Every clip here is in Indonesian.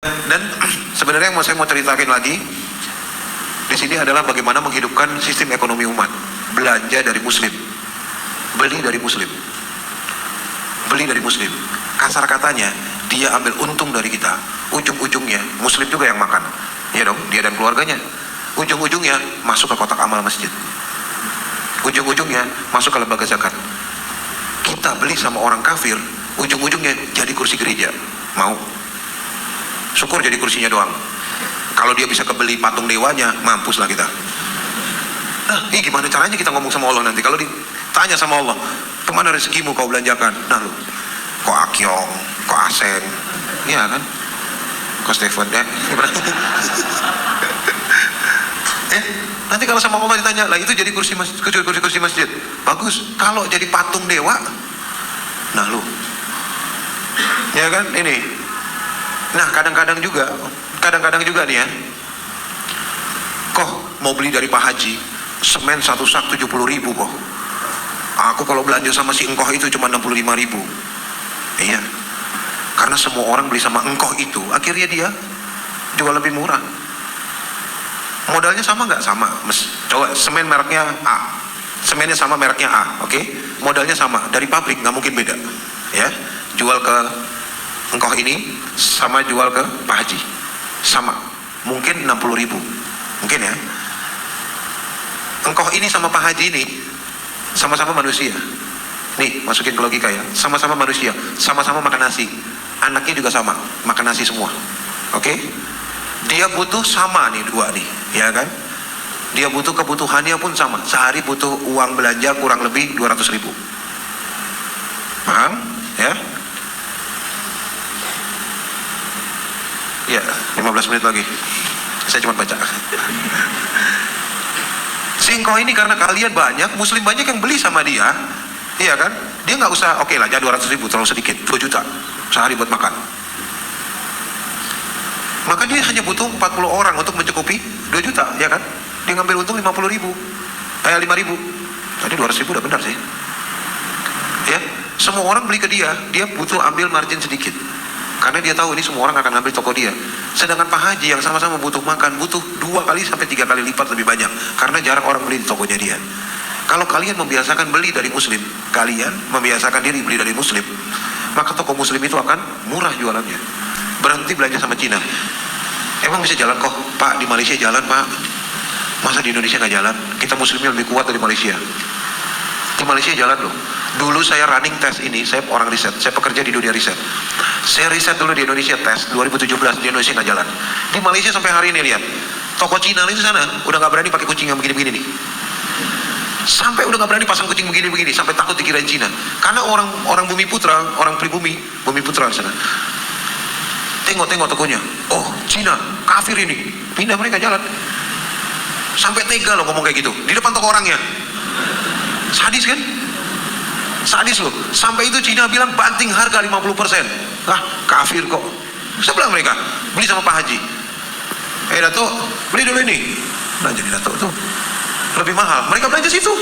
Dan sebenarnya yang saya mau ceritakan lagi di sini adalah bagaimana menghidupkan sistem ekonomi umat. Belanja dari muslim, beli dari muslim, beli dari muslim. Kasar katanya, dia ambil untung dari kita. Ujung-ujungnya muslim juga yang makan, ya dong, dia dan keluarganya. Ujung-ujungnya masuk ke kotak amal masjid, ujung-ujungnya masuk ke lembaga zakat. Kita beli sama orang kafir, ujung-ujungnya jadi kursi gereja. Mau? Syukur jadi kursinya doang. Kalau dia bisa kebeli patung dewanya, mampuslah kita. Nah, ini gimana caranya kita ngomong sama Allah nanti? Kalau ditanya sama Allah, kemana rezekimu kau belanjakan? Nah lu, kok Akyong, kok Aseng, iya kan? Kok Stephen deh? Nanti kalau sama Allah ditanya, lah itu jadi kursi masjid. Bagus. Kalau jadi patung dewa, nah lu, ya kan? Ini. Nah kadang-kadang juga nih ya, kok mau beli dari Pak Haji semen satu sak 70.000 kok. Aku kalau belanja sama si engkoh itu cuma 65.000. Iya, karena semua orang beli sama engkoh itu, akhirnya dia jual lebih murah. Modalnya sama nggak? Sama. Coba semen mereknya A, semennya sama mereknya A, oke? Modalnya sama dari pabrik, nggak mungkin beda. Ya, jual ke engkoh ini sama jual ke Pak Haji sama, mungkin 60.000, mungkin ya. Engkoh ini sama Pak Haji ini sama-sama manusia. Nih masukin ke logika ya, sama-sama manusia, sama-sama makan nasi, anaknya juga sama makan nasi semua, oke? Dia butuh sama nih dua nih, ya kan? Dia butuh, kebutuhannya pun sama, sehari butuh uang belanja kurang lebih 200.000. Paham ya? Ya, 15 menit lagi. Saya cuma baca. Singkoh ini karena kalian banyak, muslim banyak yang beli sama dia, iya kan? Dia nggak usah, oke lah, jangan 200.000, terlalu sedikit, 2 juta sehari buat makan. Maka dia hanya butuh 40 orang untuk mencukupi 2 juta, ya kan? Dia ngambil untung 50.000, 5.000. Tadi 200.000 udah benar sih. Ya, semua orang beli ke dia butuh ambil margin sedikit. Karena dia tahu ini semua orang akan ambil toko dia. Sedangkan Pak Haji yang sama-sama butuh makan, butuh 2 kali sampai 3 kali lipat lebih banyak. Karena jarang orang beli di tokonya dia. Kalau kalian membiasakan beli dari muslim, kalian membiasakan diri beli dari muslim, maka toko muslim itu akan murah jualannya. Berhenti belanja sama Cina. Emang bisa jalan kok? Pak, di Malaysia jalan Pak. Masa di Indonesia nggak jalan? Kita muslimnya lebih kuat dari Malaysia. Di Malaysia jalan loh. Dulu saya running tes ini, saya orang riset, saya pekerja di dunia riset. Saya riset dulu di Indonesia tes 2017, di Indonesia nggak jalan. Di Malaysia sampai hari ini lihat, toko Cina itu sana udah nggak berani pakai kucing yang begini-begini nih. Sampai udah nggak berani pasang kucing begini-begini, sampai takut dikirain Cina. Karena orang Bumi Putra, orang pribumi, Bumi Putra sana. Tengok tokonya, oh Cina, kafir ini, pindah mereka jalan. Sampai tega loh ngomong kayak gitu, di depan toko orangnya. Sadis kan? Sadis loh. Sampai itu Cina bilang banting harga 50%. Lah, kafir kok. Sebelah mereka beli sama Pak Haji. Dato, beli dulu ini. Nah, jadi Dato tuh lebih mahal. Mereka belanja situ.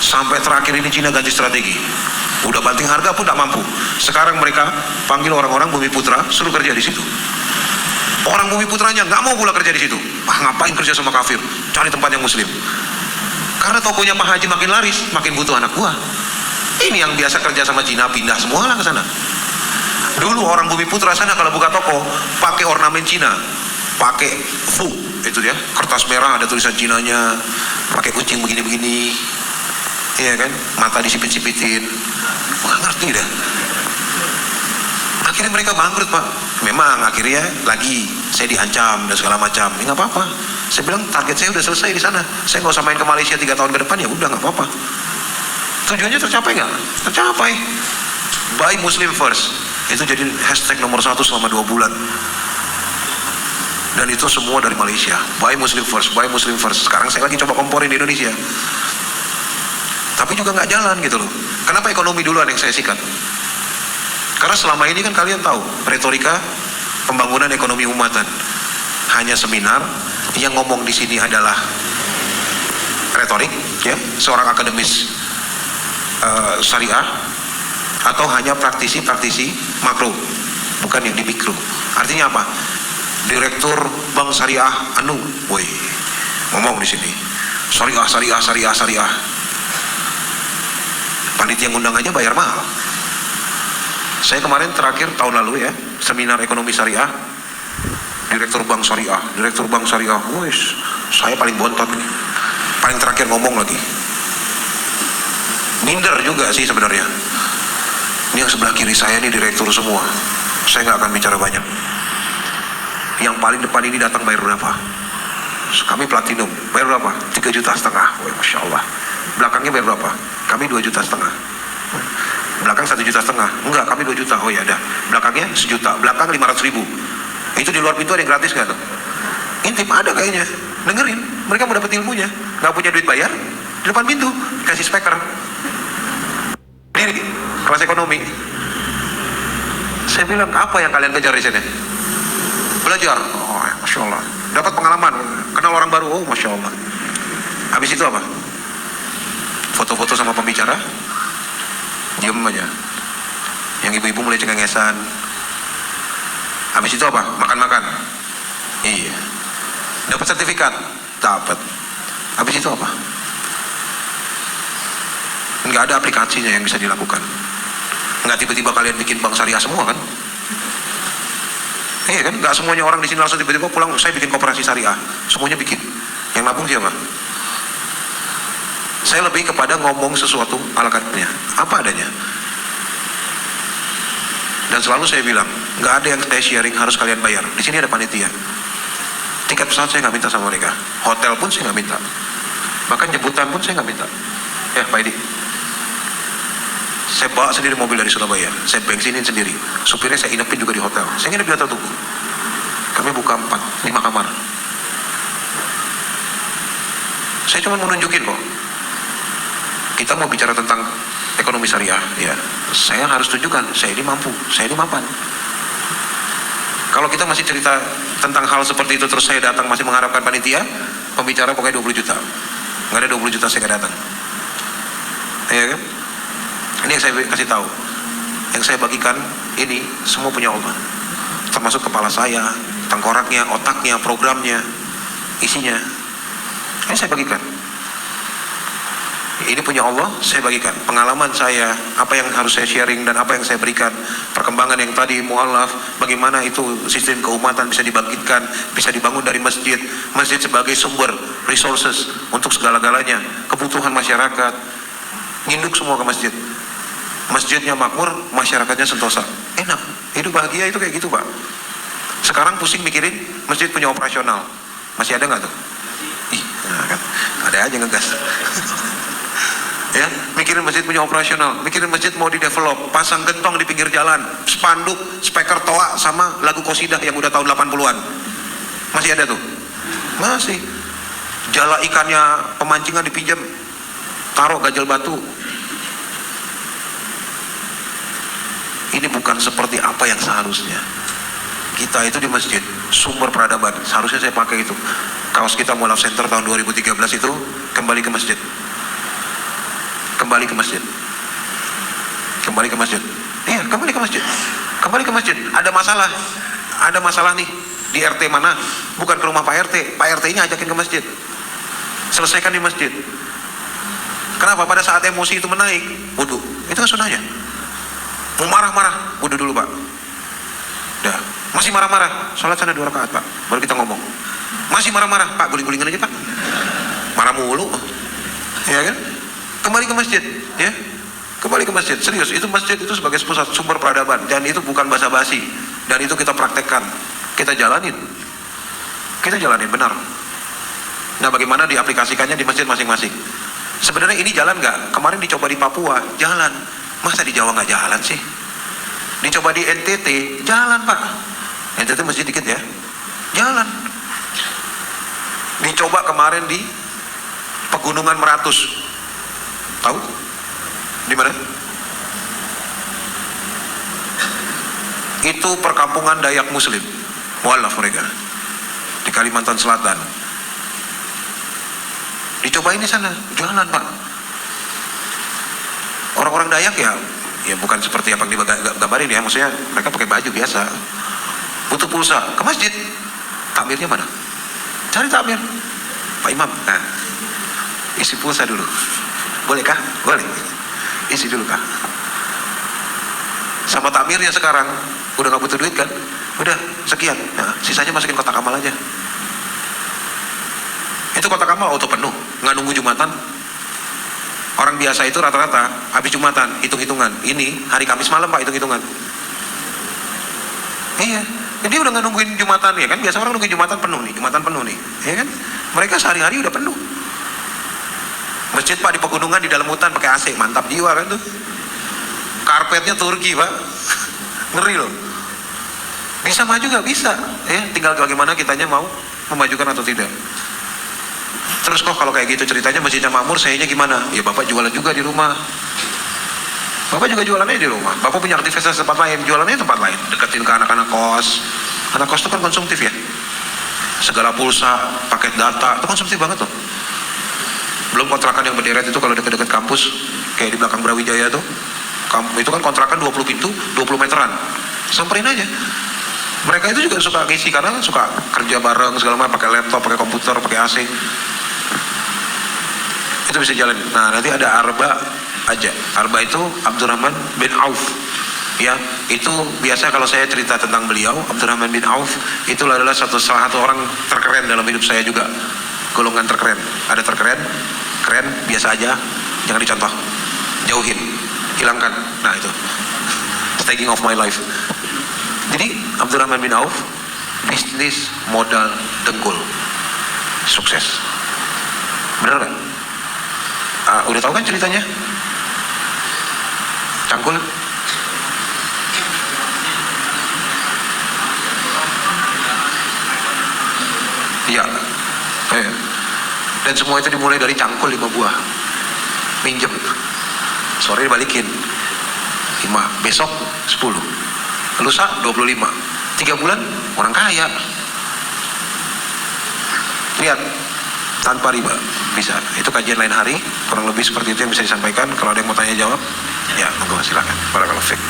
Sampai terakhir ini Cina ganti strategi. Udah banting harga pun tak mampu. Sekarang mereka panggil orang-orang Bumi Putra suruh kerja di situ. Orang Bumi Putranya nggak mau pula kerja di situ. Ngapain kerja sama kafir? Cari tempat yang muslim. Karena tokonya Pak Haji makin laris, makin butuh anak buah. Ini yang biasa kerja sama Cina pindah semua lah ke sana. Dulu orang Bumi Putra sana kalau buka toko pakai ornamen Cina, pakai fu itu ya, kertas merah ada tulisan Cinanya, pakai kucing begini-begini, iya kan, mata disipit-sipitin, nggak ngerti dah. Akhirnya mereka bangkrut Pak. Memang akhirnya lagi saya diancam dan segala macam. Ya nggak apa-apa. Saya bilang target saya udah selesai di sana. Saya nggak usah main ke Malaysia 3 tahun ke depan, ya udah nggak apa-apa. Tujuannya tercapai nggak? Tercapai. Buy Muslim first. Itu jadi hashtag nomor 1 selama 2 bulan. Dan itu semua dari Malaysia. Buy Muslim first, buy Muslim first. Sekarang saya lagi coba komporin di Indonesia. Tapi juga nggak jalan gitu loh. Kenapa ekonomi duluan yang saya sikat? Karena selama ini kan kalian tahu retorika pembangunan ekonomi umatan hanya seminar, yang ngomong di sini adalah retorik, ya, seorang akademis syariah, atau hanya praktisi-praktisi makro bukan yang di mikro. Artinya apa? Direktur Bank Syariah Anu, woi, ngomong di sini, syariah. Panitia ngundang aja bayar mahal. Saya kemarin terakhir tahun lalu ya, seminar ekonomi syariah, Direktur Bank Syariah, woi, saya paling bontot nih. Paling terakhir ngomong lagi. Minder juga sih sebenarnya. Ini yang sebelah kiri saya ini direktur semua. Saya nggak akan bicara banyak. Yang paling depan ini datang bayar berapa? Kami platinum, bayar berapa? 3,5 juta. Wah, Masya Allah. Belakangnya bayar berapa? Kami 2,5 juta. Belakang 1,5 juta. Enggak, kami 2 juta. Oh ya ada. Belakangnya 1 juta. Belakang 500.000. Itu di luar pintu ada yang gratis nggak tuh? Intip ada kayaknya. Dengerin. Mereka mau dapat ilmunya. Nggak punya duit bayar. Di depan pintu dikasih speaker. Diri kelas ekonomi. Saya bilang, apa yang kalian kejar di sini? Belajar. Oh, Masya Allah. Dapat pengalaman, kenal orang baru. Oh, Masya Allah. Habis itu apa? Foto-foto sama pembicara, diem aja. Yang ibu-ibu mulai cengengesan. Habis itu apa? Makan-makan. Iya. Dapat sertifikat? Dapat. Habis itu apa? Nggak ada aplikasinya yang bisa dilakukan. Nggak tiba-tiba kalian bikin bank syariah semua kan? Iya kan? Nggak semuanya orang di sini langsung tiba-tiba pulang, saya bikin koperasi syariah. Semuanya bikin. Yang nabung siapa? Saya lebih kepada ngomong sesuatu ala kadarnya, apa adanya. Dan selalu saya bilang, nggak ada yang saya sharing harus kalian bayar. Di sini ada panitia. Tiket pesawat saya nggak minta sama mereka. Hotel pun saya nggak minta. Bahkan jemputan pun saya nggak minta. Ya, Pak Edi. Saya bawa sendiri mobil dari Surabaya, saya bensinin sendiri, supirnya saya inepin juga di hotel. Saya nginep di hotel Tugu. Kami buka 4-5 kamar. Saya cuma mau nunjukin kok, kita mau bicara tentang ekonomi syariah, ya saya harus tunjukkan saya ini mampu, saya ini mapan. Kalau kita masih cerita tentang hal seperti itu terus saya datang masih mengharapkan panitia, pembicara pokoknya 20 juta. Nggak ada 20 juta saya nggak datang. Iya kan? Ini yang saya kasih tahu, yang saya bagikan ini semua punya Allah, termasuk kepala saya, tengkoraknya, otaknya, programnya, isinya. Ini saya bagikan. Ini punya Allah, saya bagikan. Pengalaman saya, apa yang harus saya sharing dan apa yang saya berikan, perkembangan yang tadi mu'alaf, bagaimana itu sistem keumatan bisa dibangkitkan, bisa dibangun dari masjid, masjid sebagai sumber resources untuk segala-galanya, kebutuhan masyarakat, nginduk semua ke masjid. Masjidnya makmur, masyarakatnya sentosa. Enak, hidup bahagia itu kayak gitu Pak. Sekarang pusing mikirin masjid punya operasional. Masih ada nggak tuh? Nah kan, ada aja ngegas. Ya, mikirin masjid punya operasional, mikirin masjid mau di-develop, pasang gentong di pinggir jalan, spanduk, speaker toa sama lagu qosidah yang udah tahun 80-an. Masih ada tuh? Masih. Jala ikannya pemancingan dipinjam, taruh gajal batu. Ini bukan seperti apa yang seharusnya. Kita itu di masjid, sumber peradaban. Seharusnya saya pakai itu. Kaos kita Mu'alaf Center tahun 2013 itu, kembali ke masjid. Kembali ke masjid. Kembali ke masjid. Iya, kembali ke masjid. Kembali ke masjid. Ada masalah nih di RT mana? Bukan ke rumah Pak RT. Pak RT-nya ajakin ke masjid. Selesaikan di masjid. Kenapa? Pada saat emosi itu menaik, wudu. Itu kan sunnahnya. Mau marah-marah, wudu dulu Pak. Dah, masih marah-marah, sholat sana 2 rakaat Pak. Baru kita ngomong. Masih marah-marah, Pak, guling-gulingan aja Pak. Marah mulu, ya kan? Kembali ke masjid, ya. Kembali ke masjid, serius. Itu masjid itu sebagai pusat sumber peradaban dan itu bukan basa-basi. Dan itu kita praktekkan, kita jalanin benar. Nah, bagaimana diaplikasikannya di masjid masing-masing? Sebenarnya ini jalan nggak? Kemarin dicoba di Papua, jalan. Masa di Jawa nggak jalan sih? Dicoba di NTT, jalan Pak. NTT masjid dikit ya, jalan. Dicoba kemarin di Pegunungan Meratus, tahu? Di mana? Itu perkampungan Dayak Muslim, mu'alaf mereka, di Kalimantan Selatan. Dicobain di sana, jalan Pak. Orang-orang Dayak ya ya bukan seperti apa yang digambarin ya, maksudnya mereka pakai baju biasa. Butuh pulsa, ke masjid. Takmirnya mana? Cari takmir. Pak Imam, nah, isi pulsa dulu. Boleh kah? Boleh. Isi dulu kah? Sama takmirnya sekarang, udah gak butuh duit kan? Udah, sekian. Nah, sisanya masukin kotak amal aja. Itu kotak amal auto penuh, nggak nunggu Jumatan. Orang biasa itu rata-rata habis Jumatan, hitung-hitungan. Ini hari Kamis malam Pak, hitung-hitungan. Iya, dia udah nggak nungguin Jumatan ya kan? Biasa orang nungguin Jumatan penuh nih, Jumatan penuh nih, ya kan? Mereka sehari-hari udah penuh. Masjid Pak di pegunungan di dalam hutan pakai AC, mantap jiwa kan tuh. Karpetnya Turki Pak, ngeri loh. Bisa maju nggak bisa, ya tinggal bagaimana kitanya mau memajukan atau tidak. Terus kok kalau kayak gitu ceritanya masjidnya makmur, sayanya gimana? Ya Bapak jualan juga di rumah. Bapak juga jualannya di rumah. Bapak punya aktivitas tempat lain, jualannya tempat lain. Deketin ke anak-anak kos. Anak kos itu kan konsumtif ya. Segala pulsa, paket data, itu konsumtif banget tuh. Belum kontrakan yang berderet itu kalau dekat-dekat kampus, kayak di belakang Brawijaya tuh. Itu kan kontrakan 20 pintu, 20 meteran. Samperin aja. Mereka itu juga suka ngisi karena suka kerja bareng segala macam, pakai laptop, pakai komputer, pakai AC. Itu bisa jalan. Nah, nanti ada Arba aja. Arba itu Abdurrahman bin Auf. Ya, itu biasa kalau saya cerita tentang beliau, Abdurrahman bin Auf itu adalah salah satu orang terkeren dalam hidup saya juga. Golongan terkeren. Ada terkeren, keren, biasa aja, jangan dicontoh. Jauhin, hilangkan. Nah, itu. It's taking off my life. Jadi Abdurrahman bin Auf bisnis modal dengkul, sukses. Bener kan? Udah tahu kan ceritanya? Cangkul? Iya. Dan semua itu dimulai dari cangkul 5 buah. Pinjem. Sore dibalikin. 5, besok 10. Lusa 25. 3 bulan orang kaya. Lihat, tanpa riba bisa. Itu kajian lain hari, kurang lebih seperti itu yang bisa disampaikan. Kalau ada yang mau tanya jawab, ya monggo silakan. Barakallahu fiik.